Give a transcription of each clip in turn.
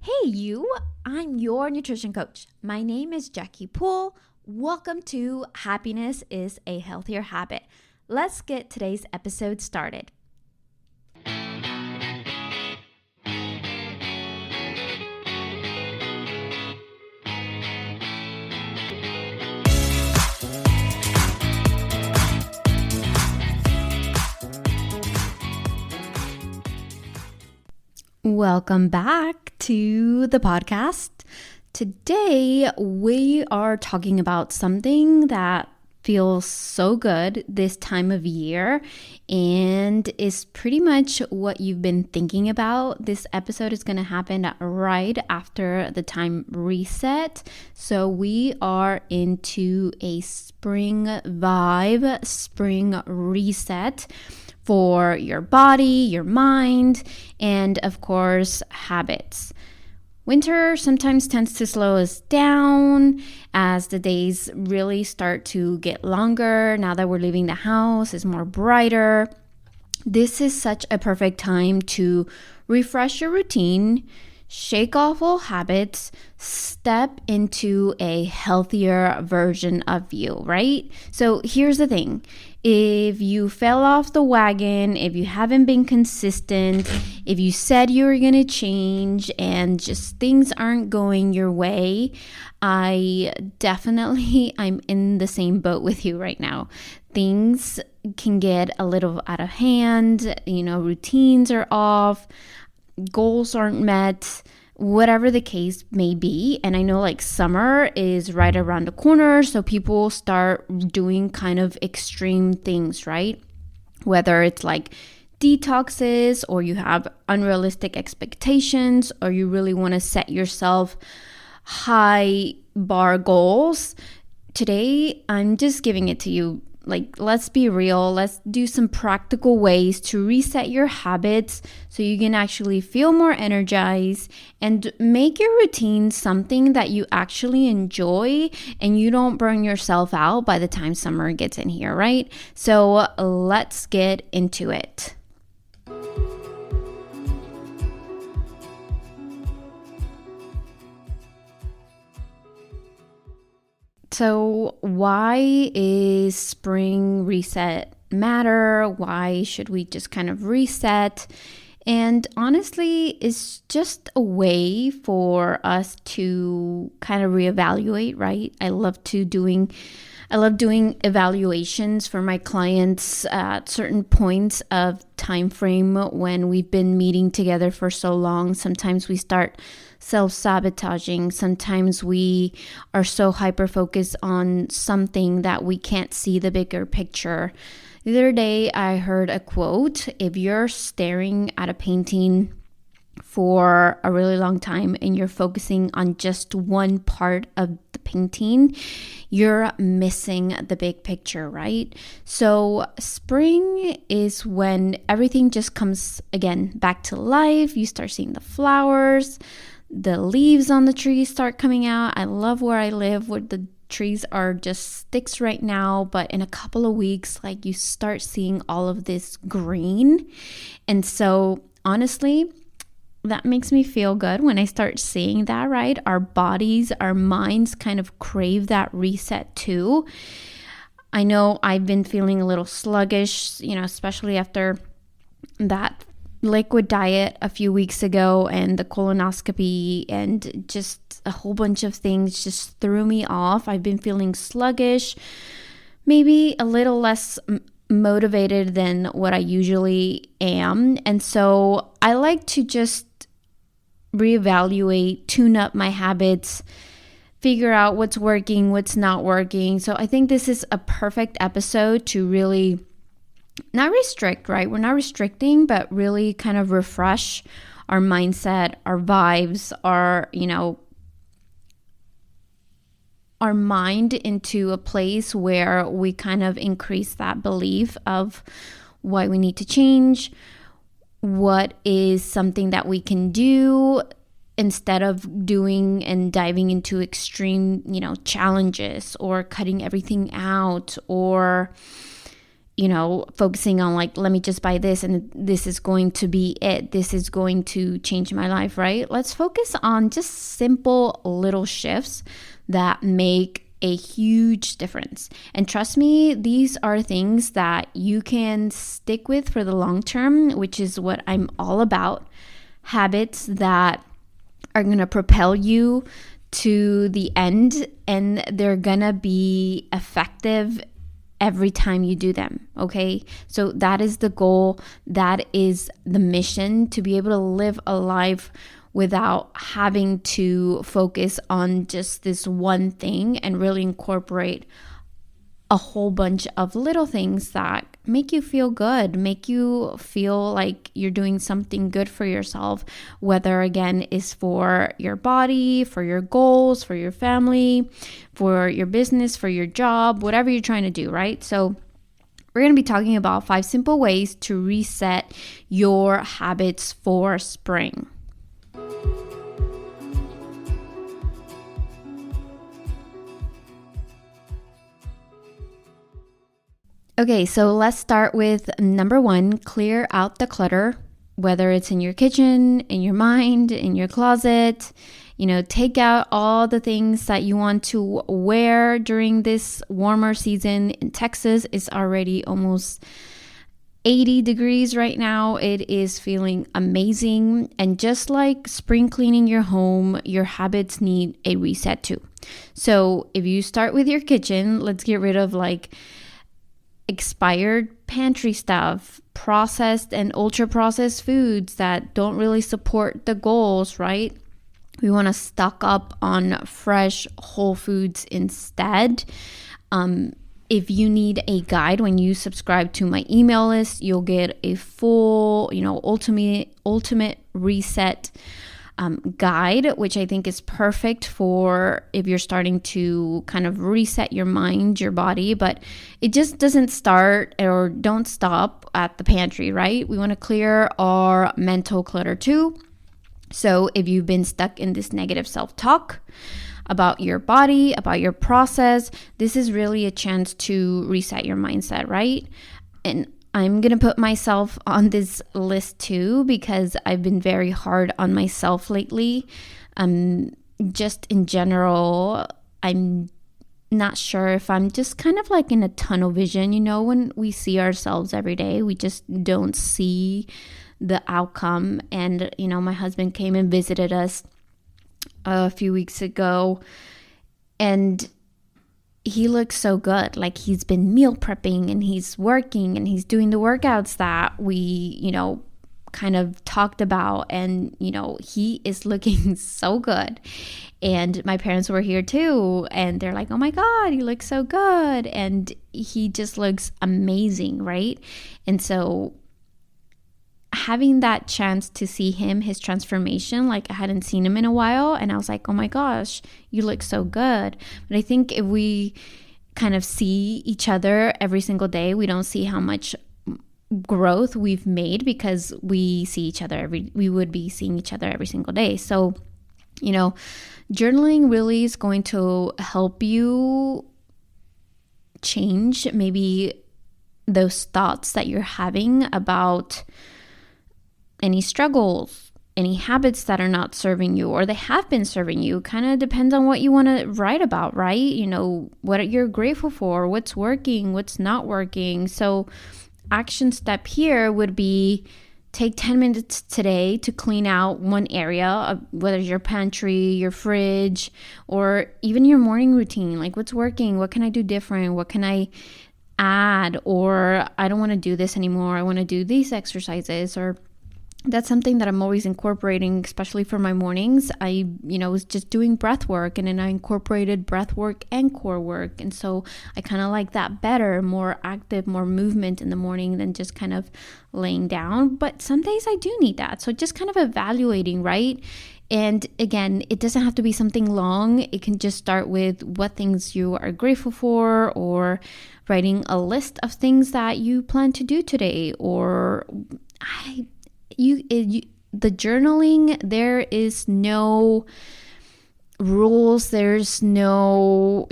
Hey you, I'm your nutrition coach. My name is Jackie Poole. Welcome to Happiness is a Healthier Habit. Let's get today's episode started. Welcome back to the podcast. Today, we are talking about something that feels so good this time of year and is pretty much what you've been thinking about. This episode is going to happen right after the time reset. So we are into a spring vibe, spring reset for your body, your mind, and of course, habits. Winter sometimes tends to slow us down as the days really start to get longer. Now that we're leaving the house, it's more brighter. This is such a perfect time to refresh your routine, shake off old habits, step into a healthier version of you, right? So here's the thing. If you fell off the wagon, if you haven't been consistent, if you said you were going to change and just things aren't going your way, I'm in the same boat with you right now. Things can get a little out of hand, routines are off, goals aren't met, whatever the case may be. And I know summer is right around the corner, so people start doing kind of extreme things, right? Whether it's detoxes, or you have unrealistic expectations, or you really want to set yourself high bar goals. Today, I'm just giving it to you. Let's be real. Let's do some practical ways to reset your habits so you can actually feel more energized and make your routine something that you actually enjoy and you don't burn yourself out by the time summer gets in here, right? So let's get into it. So why is spring reset matter? Why should we just kind of reset? And honestly, it's just a way for us to kind of reevaluate, right? I love doing evaluations for my clients at certain points of time frame when we've been meeting together for so long. Sometimes we start self-sabotaging. Sometimes we are so hyper-focused on something that we can't see the bigger picture. The other day, I heard a quote: if you're staring at a painting for a really long time and you're focusing on just one part of the painting, you're missing the big picture, right? So spring is when everything just comes again back to life. You start seeing the flowers, the leaves on the trees start coming out. I love where I live, where the trees are just sticks right now, but in a couple of weeks, you start seeing all of this green. And so honestly, that makes me feel good when I start seeing that, right? Our bodies, our minds kind of crave that reset too. I know I've been feeling a little sluggish, especially after that liquid diet a few weeks ago and the colonoscopy and just a whole bunch of things just threw me off. I've been feeling sluggish, maybe a little less motivated than what I usually am. And so I like to just reevaluate, tune up my habits, figure out what's working, what's not working. So I think this is a perfect episode to really not restrict, right? We're not restricting, but really kind of refresh our mindset, our vibes, our mind into a place where we kind of increase that belief of why we need to change, what is something that we can do instead of doing and diving into extreme, challenges or cutting everything out or focusing on like, let me just buy this and this is going to be it. This is going to change my life, right? Let's focus on just simple little shifts that make a huge difference. And trust me, these are things that you can stick with for the long term, which is what I'm all about. Habits that are going to propel you to the end, and they're going to be effective every time you do them, okay? So that is the goal. That is the mission, to be able to live a life without having to focus on just this one thing and really incorporate a whole bunch of little things that make you feel good, make you feel like you're doing something good for yourself, whether again is for your body, for your goals, for your family, for your business, for your job, whatever you're trying to do, right? So we're going to be talking about 5 simple ways to reset your habits for spring. Okay, so let's start with number 1, clear out the clutter, whether it's in your kitchen, in your mind, in your closet. Take out all the things that you want to wear during this warmer season. In Texas, it's already almost 80 degrees right now. It is feeling amazing. And just like spring cleaning your home, your habits need a reset too. So if you start with your kitchen, let's get rid of like expired pantry stuff, processed and ultra processed foods that don't really support the goals, right? We want to stock up on fresh whole foods instead. If you need a guide, when you subscribe to my email list, you'll get a full, ultimate reset guide, which I think is perfect for if you're starting to kind of reset your mind, your body, but it just doesn't start or don't stop at the pantry, right? We want to clear our mental clutter too. So if you've been stuck in this negative self-talk about your body, about your process, this is really a chance to reset your mindset, right? And I'm going to put myself on this list too, because I've been very hard on myself lately. Just in general, I'm not sure if I'm just kind of like in a tunnel vision. When we see ourselves every day, we just don't see the outcome. And, my husband came and visited us a few weeks ago, and he looks so good. Like he's been meal prepping and he's working and he's doing the workouts that we, kind of talked about. And, he is looking so good. And my parents were here too. And they're like, oh my God, you look so good. And he just looks amazing, right? And so having that chance to see his transformation, like I hadn't seen him in a while, and I was like, oh my gosh, you look so good. But I think if we kind of see each other every single day, we don't see how much growth we've made, because we would be seeing each other every single day. So, journaling really is going to help you change maybe those thoughts that you're having about any struggles, any habits that are not serving you, or they have been serving you. Kind of depends on what you want to write about, right? What you're grateful for, what's working, what's not working. So action step here would be take 10 minutes today to clean out one area, whether it's your pantry, your fridge, or even your morning routine. Like what's working? What can I do different? What can I add? Or I don't want to do this anymore. I want to do these exercises. Or that's something that I'm always incorporating, especially for my mornings. I, was just doing breath work, and then I incorporated breath work and core work. And so I kind of like that better, more active, more movement in the morning than just kind of laying down. But some days I do need that. So just kind of evaluating, right? And again, it doesn't have to be something long. It can just start with what things you are grateful for, or writing a list of things that you plan to do today, or the journaling, there is no rules, there's no,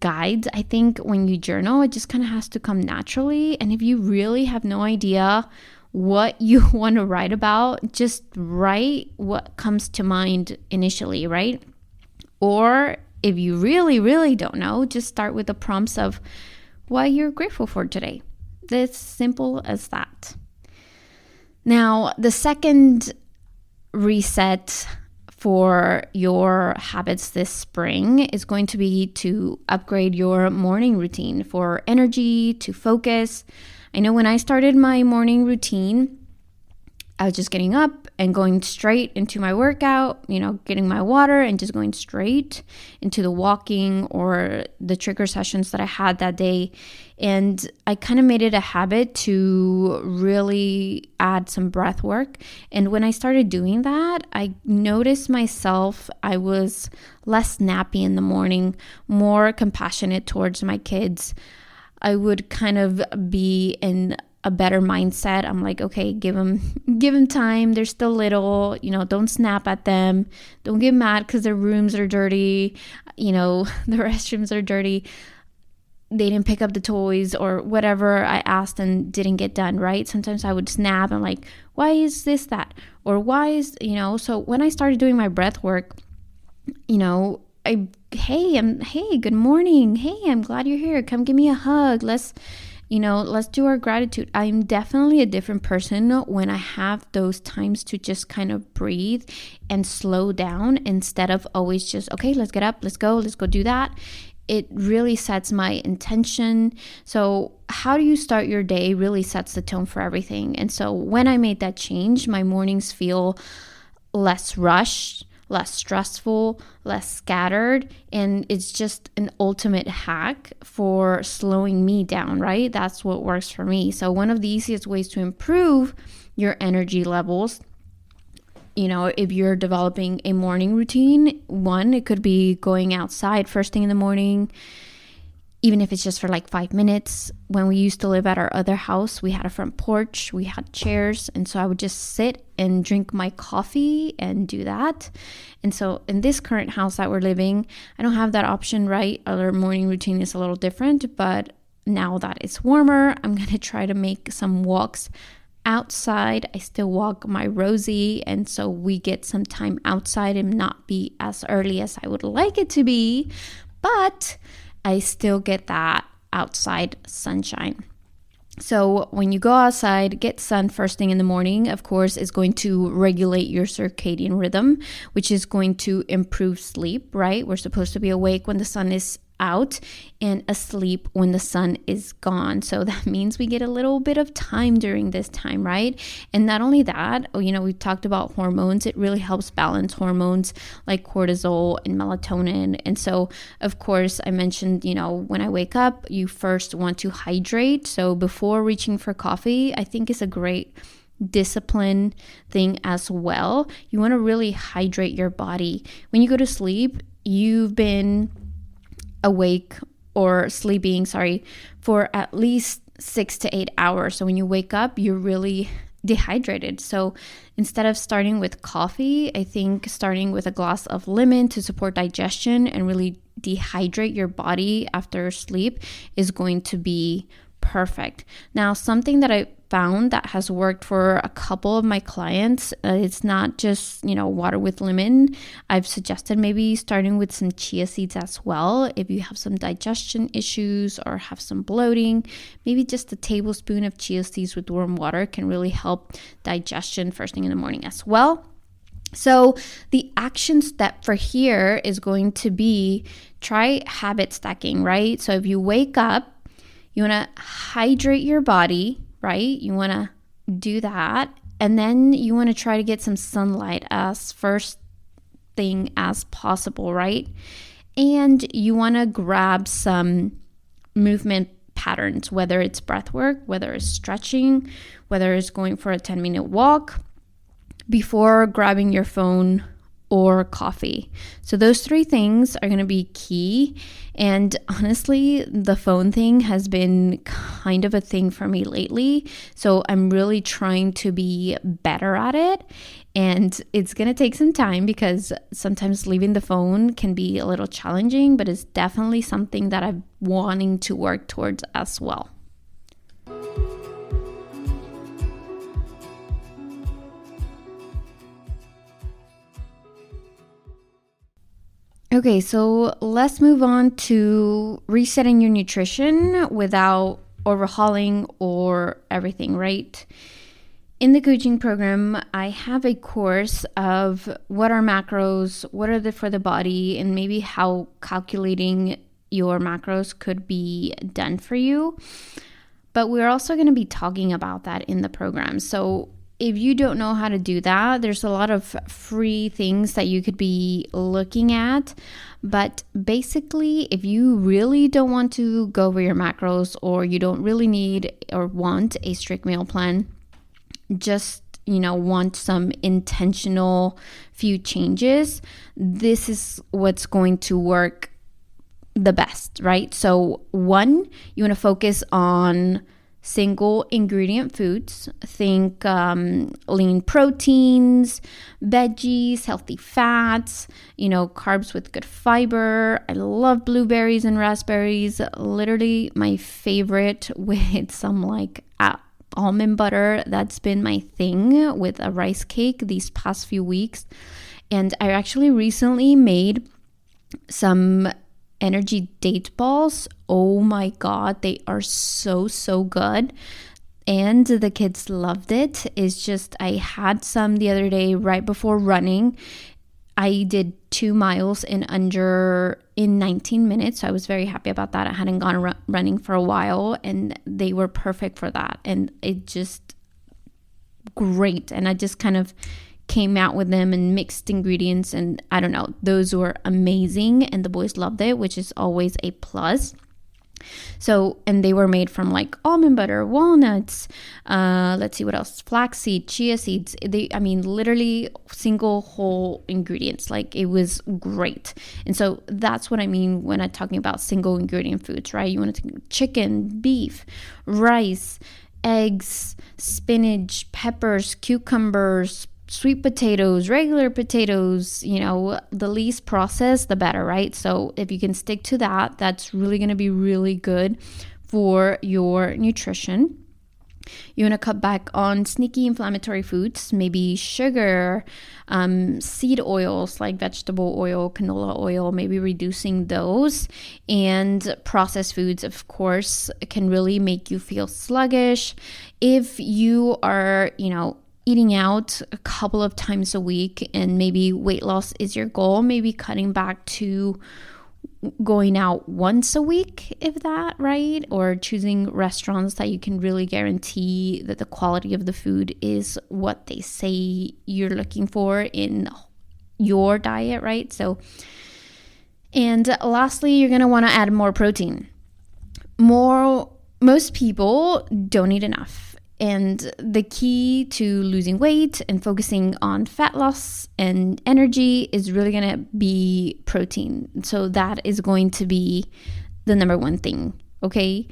guides. I think when you journal, it just kind of has to come naturally. And if you really have no idea what you want to write about, just write what comes to mind initially, right? Or if you really, really don't know, just start with the prompts of what you're grateful for today. It's simple as that. Now, the second reset for your habits this spring is going to be to upgrade your morning routine for energy, to focus. I know when I started my morning routine, I was just getting up and going straight into my workout, getting my water and just going straight into the walking or the trigger sessions that I had that day. And I kind of made it a habit to really add some breath work. And when I started doing that, I noticed myself, I was less snappy in the morning, more compassionate towards my kids. I would kind of be in a better mindset. I'm like, okay, give them time. They're still little, don't snap at them. Don't get mad because their rooms are dirty. The restrooms are dirty. They didn't pick up the toys or whatever I asked and didn't get done, right? Sometimes I would snap. I'm like, why is this, that? Or why is, so when I started doing my breath work, hey, good morning. Hey, I'm glad you're here. Come give me a hug. Let's do our gratitude. I'm definitely a different person when I have those times to just kind of breathe and slow down instead of always just, okay, let's get up, let's go do that. It really sets my intention. So how do you start your day really sets the tone for everything. And so when I made that change, my mornings feel less rushed, less stressful, less scattered, and it's just an ultimate hack for slowing me down, right? That's what works for me. So one of the easiest ways to improve your energy levels, if you're developing a morning routine, one, it could be going outside first thing in the morning, even if it's just for like 5 minutes. When we used to live at our other house, we had a front porch, we had chairs, and so I would just sit and drink my coffee and do that. And so in this current house that we're living, I don't have that option, right? Our morning routine is a little different, but now that it's warmer, I'm going to try to make some walks outside. I still walk my Rosie, and so we get some time outside and not be as early as I would like it to be, but I still get that outside sunshine. So when you go outside, get sun first thing in the morning, of course, is going to regulate your circadian rhythm, which is going to improve sleep, right? We're supposed to be awake when the sun is out and asleep when the sun is gone. So that means we get a little bit of time during this time, right? And not only that, we've talked about hormones. It really helps balance hormones like cortisol and melatonin. And so, of course, I mentioned, when I wake up, you first want to hydrate. So before reaching for coffee, I think is a great discipline thing as well. You want to really hydrate your body. When you go to sleep, you've been awake or sleeping, for at least 6 to 8 hours. So when you wake up, you're really dehydrated. So instead of starting with coffee, I think starting with a glass of lemon to support digestion and really dehydrate your body after sleep is going to be perfect. Now, something that I found that has worked for a couple of my clients, it's not just, water with lemon. I've suggested maybe starting with some chia seeds as well. If you have some digestion issues or have some bloating, maybe just a tablespoon of chia seeds with warm water can really help digestion first thing in the morning as well. So the action step for here is going to be try habit stacking, right? So if you wake up, you want to hydrate your body, right? You want to do that. And then you want to try to get some sunlight as first thing as possible, right? And you want to grab some movement patterns, whether it's breath work, whether it's stretching, whether it's going for a 10-minute walk, before grabbing your phone or coffee. So those three things are going to be key. And honestly, the phone thing has been kind of a thing for me lately. So I'm really trying to be better at it. And it's going to take some time because sometimes leaving the phone can be a little challenging, but it's definitely something that I'm wanting to work towards as well. Okay, so let's move on to resetting your nutrition without overhauling or everything, right? In the coaching program, I have a course of what are macros, what are they for the body, and maybe how calculating your macros could be done for you. But we're also going to be talking about that in the program. So if you don't know how to do that, there's a lot of free things that you could be looking at. But basically, if you really don't want to go over your macros, or you don't really need or want a strict meal plan, just want some intentional few changes, this is what's going to work the best, right? So one, you want to focus on single ingredient foods. Think lean proteins, veggies, healthy fats, carbs with good fiber. I love blueberries and raspberries. Literally my favorite, with some almond butter. That's been my thing with a rice cake these past few weeks. And I actually recently made some energy date balls. Oh my God, they are so good. And the kids loved it. It's just, I had some the other day right before running. I did 2 miles in 19 minutes. So I was very happy about that. I hadn't gone running for a while, and they were perfect for that. And it just great. And I just kind of came out with them and mixed ingredients, and I don't know, those were amazing, and the boys loved it, which is always a plus. So, and they were made from almond butter, walnuts, let's see what else, flaxseed, chia seeds. Literally single whole ingredients. It was great. And so that's what I mean when I'm talking about single ingredient foods, right? You want to take chicken, beef, rice, eggs, spinach, peppers, cucumbers, sweet potatoes, regular potatoes, the least processed, the better, right? So if you can stick to that, that's really going to be really good for your nutrition. You want to cut back on sneaky inflammatory foods, maybe sugar, seed oils like vegetable oil, canola oil, maybe reducing those. And processed foods, of course, can really make you feel sluggish. If you are, eating out a couple of times a week and maybe weight loss is your goal, maybe cutting back to going out once a week, if that, right? Or choosing restaurants that you can really guarantee that the quality of the food is what they say you're looking for in your diet, right? So, and lastly, you're going to want to add more protein. Most people don't eat enough. And the key to losing weight and focusing on fat loss and energy is really going to be protein. So that is going to be the number one thing, okay?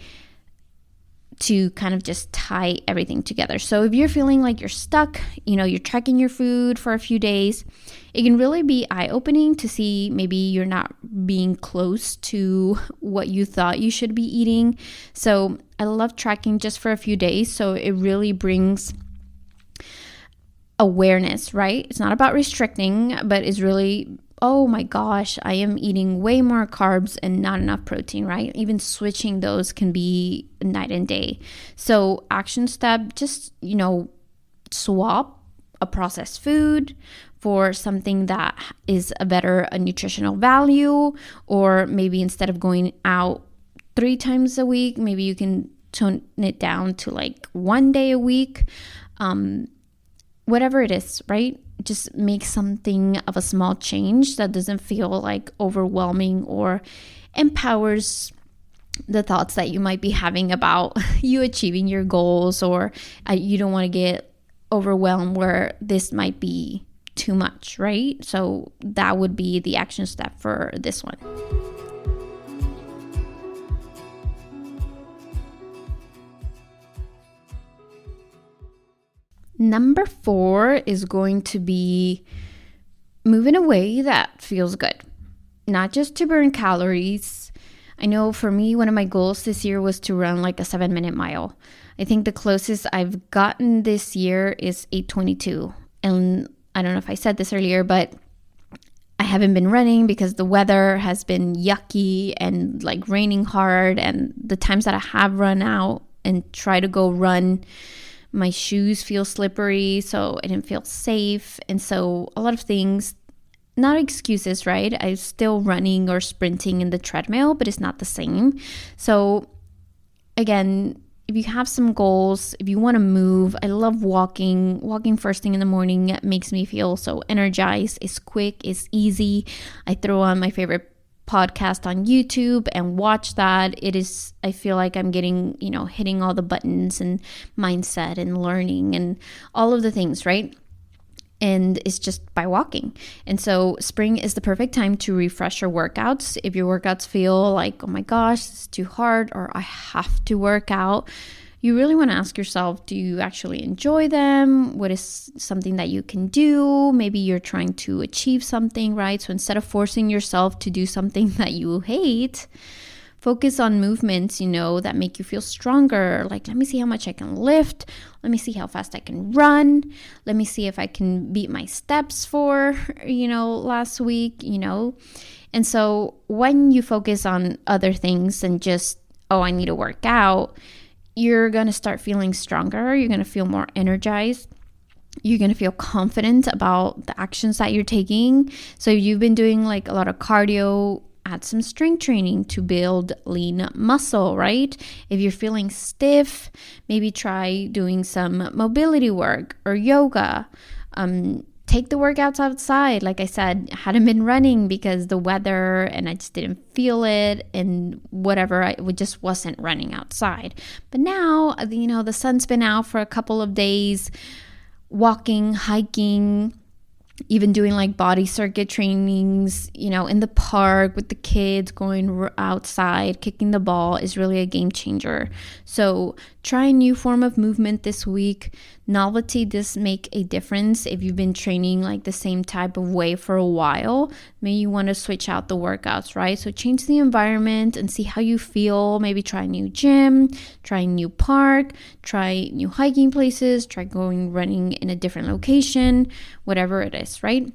To kind of just tie everything together. So if you're feeling like you're stuck, you're tracking your food for a few days, it can really be eye-opening to see maybe you're not being close to what you thought you should be eating. So I love tracking just for a few days. So it really brings awareness, right? It's not about restricting, but it's really, oh my gosh, I am eating way more carbs and not enough protein, right? Even switching those can be night and day. So action step, just, swap a processed food for something that is a nutritional value, or maybe instead of going out 3 times a week, maybe you can tone it down to 1 day a week. Whatever it is, right? Just make something of a small change that doesn't feel overwhelming or empowers the thoughts that you might be having about you achieving your goals, or you don't want to get overwhelmed where this might be too much, right? So that would be the action step for this one. Number 4 is going to be move in a way that feels good, not just to burn calories. I know for me, one of my goals this year was to run like a 7-minute mile. I think the closest I've gotten this year is 8:22. And I don't know if I said this earlier, but I haven't been running because the weather has been yucky and like raining hard. And the times that I have run out and try to go run, my shoes feel slippery, so I didn't feel safe. And so a lot of things, not excuses, right? I'm still running or sprinting in the treadmill, but it's not the same. So again, if you have some goals, if you want to move, I love walking. Walking first thing in the morning makes me feel so energized. It's quick, it's easy. I throw on my favorite podcast on YouTube and watch that. I feel like I'm getting, hitting all the buttons and mindset and learning and all of the things, right? And it's just by walking. And so spring is the perfect time to refresh your workouts. If your workouts feel like, oh my gosh, this is too hard, or I have to work out, you really want to ask yourself, do you actually enjoy them? What is something that you can do? Maybe you're trying to achieve something, right? So instead of forcing yourself to do something that you hate, focus on movements, that make you feel stronger. Like, let me see how much I can lift. Let me see how fast I can run. Let me see if I can beat my steps for, last week, And so when you focus on other things than just, oh, I need to work out, you're going to start feeling stronger. You're going to feel more energized. You're going to feel confident about the actions that you're taking. So if you've been doing like a lot of cardio, add some strength training to build lean muscle, right? If you're feeling stiff, maybe try doing some mobility work or yoga. Take the workouts outside. Like I said, I hadn't been running because the weather and I just didn't feel it and whatever. I just wasn't running outside. But now, the sun's been out for a couple of days, walking, hiking, even doing like body circuit trainings, in the park with the kids, going outside, kicking the ball is really a game changer. So try a new form of movement this week. Novelty does make a difference. If you've been training like the same type of way for a while, maybe you want to switch out the workouts, right? So change the environment and see how you feel. Maybe try a new gym, try a new park, try new hiking places, try going running in a different location, whatever it is, right?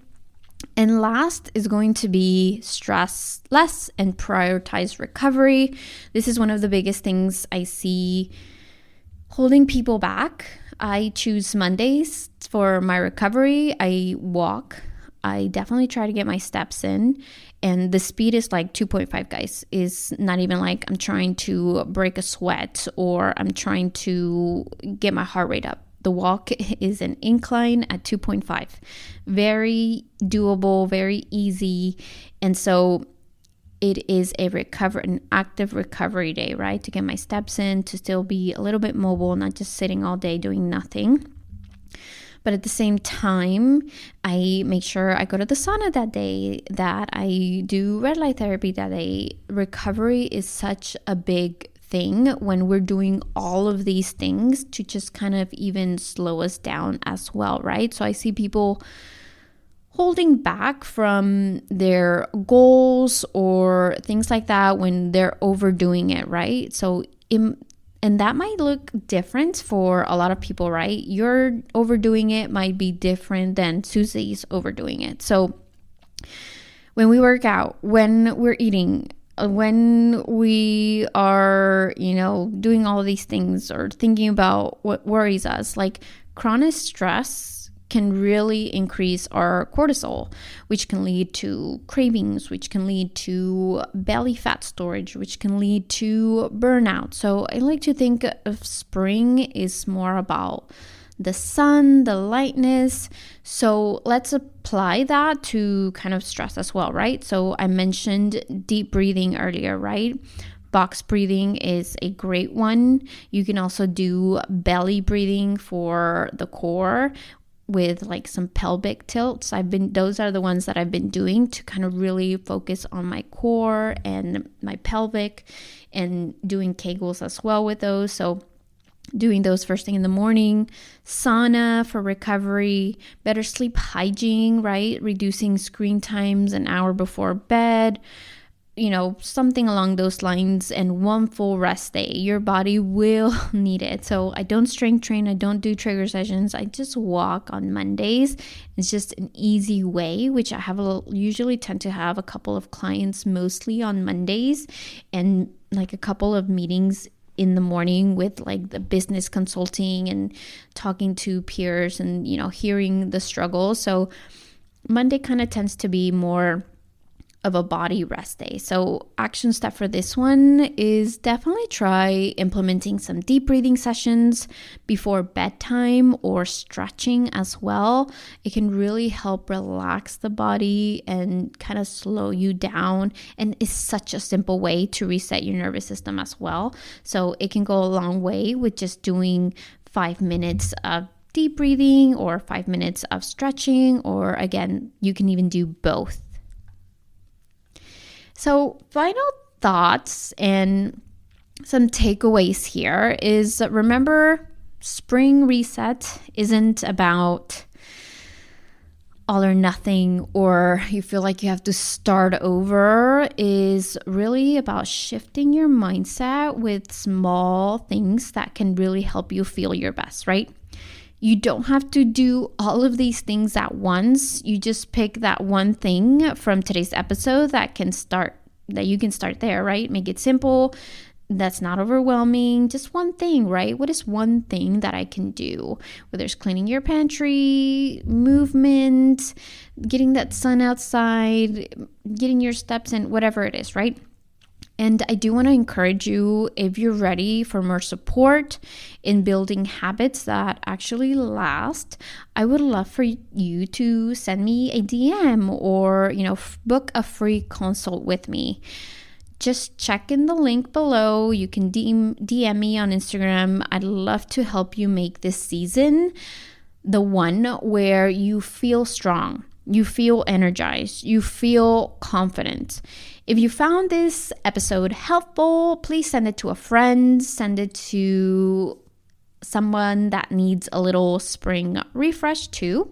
And last is going to be stress less and prioritize recovery. This is one of the biggest things I see holding people back. I choose Mondays for my recovery. I walk. I definitely try to get my steps in. And the speed is like 2.5, guys. Is not even like I'm trying to break a sweat or I'm trying to get my heart rate up. The walk is an incline at 2.5. Very doable, very easy. And so it is an active recovery day, right? To get my steps in, to still be a little bit mobile, not just sitting all day doing nothing. But at the same time, I make sure I go to the sauna that day, that I do red light therapy that day. Recovery is such a big thing when we're doing all of these things to just kind of even slow us down as well, right? So I see people holding back from their goals or things like that when they're overdoing it, right? So and that might look different for a lot of people, right? Your overdoing it might be different than Susie's overdoing it. So when we work out, when we're eating, when we are, doing all of these things or thinking about what worries us, like chronic stress can really increase our cortisol, which can lead to cravings, which can lead to belly fat storage, which can lead to burnout. So I like to think of spring is more about the sun, the lightness. So let's apply that to kind of stress as well, right? So I mentioned deep breathing earlier, right? Box breathing is a great one. You can also do belly breathing for the core. with like some pelvic tilts. Those are the ones that I've been doing to kind of really focus on my core and my pelvic, and doing Kegels as well with those. So doing those first thing in the morning, sauna for recovery, better sleep hygiene, right? Reducing screen times an hour before bed, something along those lines, and one full rest day. Your body will need it. So I don't strength train. I don't do trigger sessions. I just walk on Mondays. It's just an easy way, which I usually tend to have a couple of clients mostly on Mondays, and like a couple of meetings in the morning with like the business consulting and talking to peers and, hearing the struggles. So Monday kind of tends to be more of a body rest day. So action step for this one is definitely try implementing some deep breathing sessions before bedtime, or stretching as well. It can really help relax the body and kind of slow you down, and it's such a simple way to reset your nervous system as well. So it can go a long way with just doing 5 minutes of deep breathing or 5 minutes of stretching, or again, you can even do both. So final thoughts and some takeaways here is, remember, spring reset isn't about all or nothing, or you feel like you have to start over. Is really about shifting your mindset with small things that can really help you feel your best, right? You don't have to do all of these things at once. You just pick that one thing from today's episode that you can start there, right? Make it simple. That's not overwhelming. Just one thing, right? What is one thing that I can do? Whether it's cleaning your pantry, movement, getting that sun outside, getting your steps in, whatever it is, right? And I do want to encourage you, if you're ready for more support in building habits that actually last, I would love for you to send me a DM or, book a free consult with me. Just check in the link below. You can DM me on Instagram. I'd love to help you make this season the one where you feel strong, you feel energized, you feel confident. If you found this episode helpful, please send it to a friend, send it to someone that needs a little spring refresh too.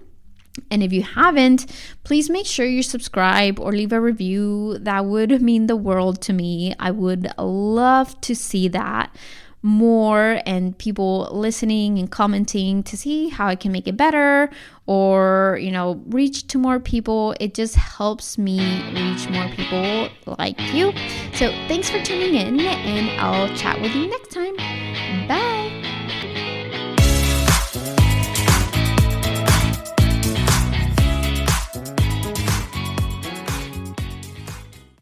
And if you haven't, please make sure you subscribe or leave a review. That would mean the world to me. I would love to see that more, and people listening and commenting to see how I can make it better, or reach to more people. It just helps me reach more people like you. So thanks for tuning in, and I'll chat with you next time.